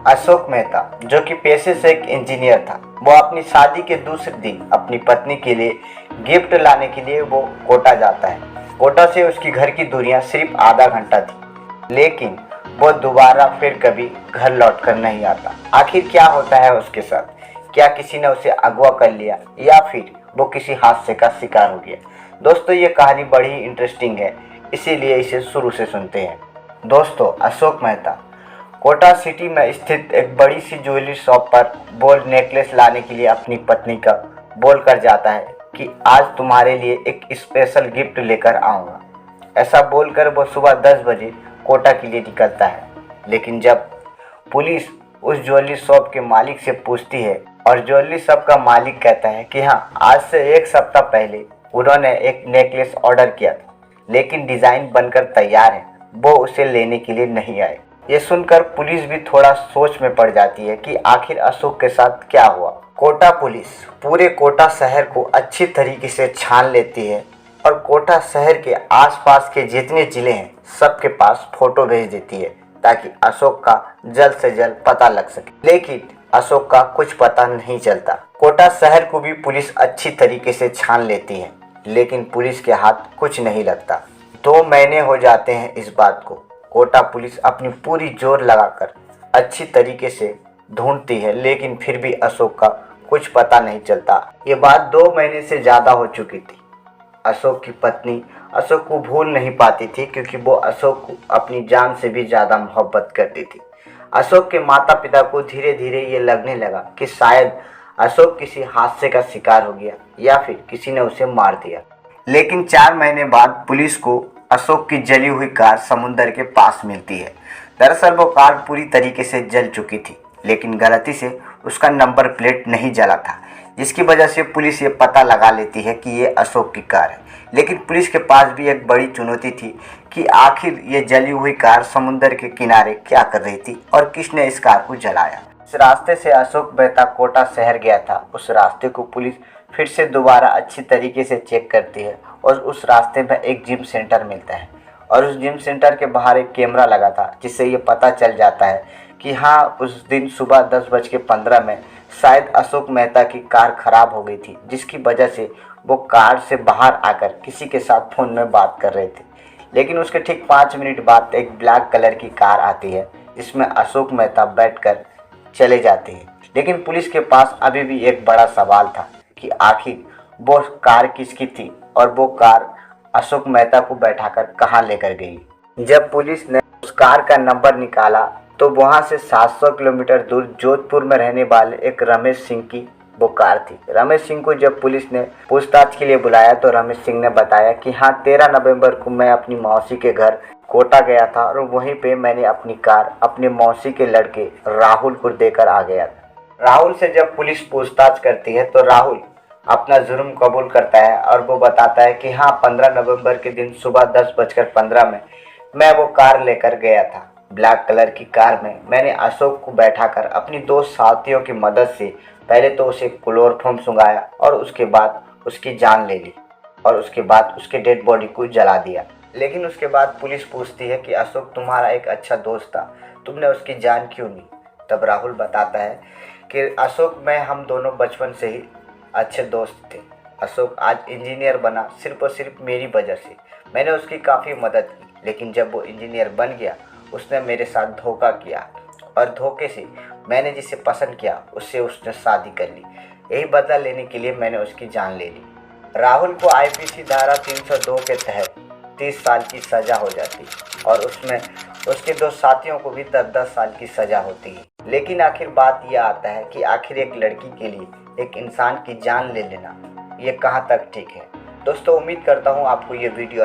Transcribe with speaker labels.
Speaker 1: अशोक मेहता, जो कि पेशे से एक इंजीनियर था, वो अपनी शादी के दूसरे दिन अपनी पत्नी के लिए गिफ्ट लाने के लिए वो कोटा जाता है। कोटा से उसकी घर की दूरियां सिर्फ आधा घंटा थी, लेकिन वो दोबारा फिर कभी घर लौटकर नहीं आता। आखिर क्या होता है उसके साथ? क्या किसी ने उसे अगवा कर लिया या फिर वो किसी हादसे का शिकार हो गया? दोस्तों, ये कहानी बड़ी ही इंटरेस्टिंग है, इसीलिए इसे शुरू से सुनते हैं। दोस्तों, अशोक मेहता कोटा सिटी में स्थित एक बड़ी सी ज्वेलरी शॉप पर गोल्ड नेकलेस लाने के लिए अपनी पत्नी का बोल कर जाता है कि आज तुम्हारे लिए एक स्पेशल गिफ्ट लेकर आऊँगा। ऐसा बोलकर वो सुबह 10 बजे कोटा के लिए निकलता है। लेकिन जब पुलिस उस ज्वेलरी शॉप के मालिक से पूछती है और ज्वेलरी शॉप का मालिक कहता है कि हाँ, आज से 1 सप्ताह पहले उन्होंने एक नेकलेस ऑर्डर किया था, लेकिन डिज़ाइन बनकर तैयार है, वो उसे लेने के लिए नहीं आए। ये सुनकर पुलिस भी थोड़ा सोच में पड़ जाती है कि आखिर अशोक के साथ क्या हुआ। कोटा पुलिस पूरे कोटा शहर को अच्छी तरीके से छान लेती है और कोटा शहर के आसपास के जितने ज़िले हैं सबके पास फोटो भेज देती है ताकि अशोक का जल्द से जल्द पता लग सके। लेकिन अशोक का कुछ पता नहीं चलता। कोटा शहर को भी पुलिस अच्छी तरीके से छान लेती है, लेकिन पुलिस के हाथ कुछ नहीं लगता। 2 महीने हो जाते हैं इस बात को। कोटा पुलिस अपनी पूरी जोर लगाकर अच्छी तरीके से ढूंढती है, लेकिन फिर भी अशोक का कुछ पता नहीं चलता। ये बात 2 महीने से ज़्यादा हो चुकी थी। अशोक की पत्नी अशोक को भूल नहीं पाती थी, क्योंकि वो अशोक को अपनी जान से भी ज़्यादा मोहब्बत करती थी। अशोक के माता पिता को धीरे धीरे ये लगने लगा कि शायद अशोक किसी हादसे का शिकार हो गया या फिर किसी ने उसे मार दिया। लेकिन 4 महीने बाद पुलिस को अशोक की जली हुई कार समुद्र के पास मिलती है। दरअसल वो कार पूरी तरीके से जल चुकी थी, लेकिन गलती से उसका नंबर प्लेट नहीं जला था, जिसकी वजह से पुलिस ये पता लगा लेती है कि ये अशोक की कार है। लेकिन पुलिस के पास भी एक बड़ी चुनौती थी कि आखिर ये जली हुई कार समुद्र के किनारे क्या कर रही थी और किसने इस कार को जलाया। इस रास्ते से अशोक मेहता कोटा शहर गया था। उस रास्ते को पुलिस फिर से दोबारा अच्छी तरीके से चेक करती है और उस रास्ते में एक जिम सेंटर मिलता है और उस जिम सेंटर के बाहर एक कैमरा लगा था, जिससे ये पता चल जाता है कि हाँ, उस दिन सुबह 10:15 में शायद अशोक मेहता की कार खराब हो गई थी, जिसकी वजह से वो कार से बाहर आकर किसी के साथ फ़ोन में बात कर रहे थे। लेकिन उसके ठीक 5 मिनट बाद एक ब्लैक कलर की कार आती है, जिसमें अशोक मेहता बैठकर चले जाते हैं। लेकिन पुलिस के पास अभी भी एक बड़ा सवाल था कि आखिर वो कार किसकी थी और वो कार अशोक मेहता को बैठाकर कहाँ लेकर गई। जब पुलिस ने उस कार का नंबर निकाला तो वहाँ से 700 किलोमीटर दूर जोधपुर में रहने वाले एक रमेश सिंह की वो कार थी। रमेश सिंह को जब पुलिस ने पूछताछ के लिए बुलाया तो रमेश सिंह ने बताया कि हाँ, 13 नवंबर को मैं अपनी मौसी के घर कोटा गया था और वहीं पे मैंने अपनी कार अपने मौसी के लड़के राहुल को देकर आ गया था। राहुल से जब पुलिस पूछताछ करती है तो राहुल अपना जुर्म कबूल करता है और वो बताता है कि हाँ, 15 नवंबर के दिन सुबह 10:15 में मैं वो कार लेकर गया था। ब्लैक कलर की कार में मैंने अशोक को बैठाकर अपनी 2 साथियों की मदद से पहले तो उसे क्लोरोफॉर्म सुंघाया और उसके बाद उसकी जान ले ली और उसके बाद उसके डेड बॉडी को जला दिया। लेकिन उसके बाद पुलिस पूछती है कि अशोक तुम्हारा एक अच्छा दोस्त था, तुमने उसकी जान क्यों ली? तब राहुल बताता है कि अशोक मैं हम दोनों बचपन से ही अच्छे दोस्त थे। अशोक आज इंजीनियर बना सिर्फ और सिर्फ मेरी वजह से। मैंने उसकी काफ़ी मदद की, लेकिन जब वो इंजीनियर बन गया उसने मेरे साथ धोखा किया और धोखे से मैंने जिसे पसंद किया उससे उसने शादी कर ली। यही बदला लेने के लिए मैंने उसकी जान ले ली। राहुल को आईपीसी धारा 302 के तहत 30 साल की सज़ा हो जाती और उसमें उसके 2 साथियों को भी 10-10 साल की सज़ा होती है। लेकिन आखिर बात यह आता है कि आखिर एक लड़की के लिए एक इंसान की जान ले लेना ये कहाँ तक ठीक है। दोस्तों, उम्मीद करता हूँ आपको ये वीडियो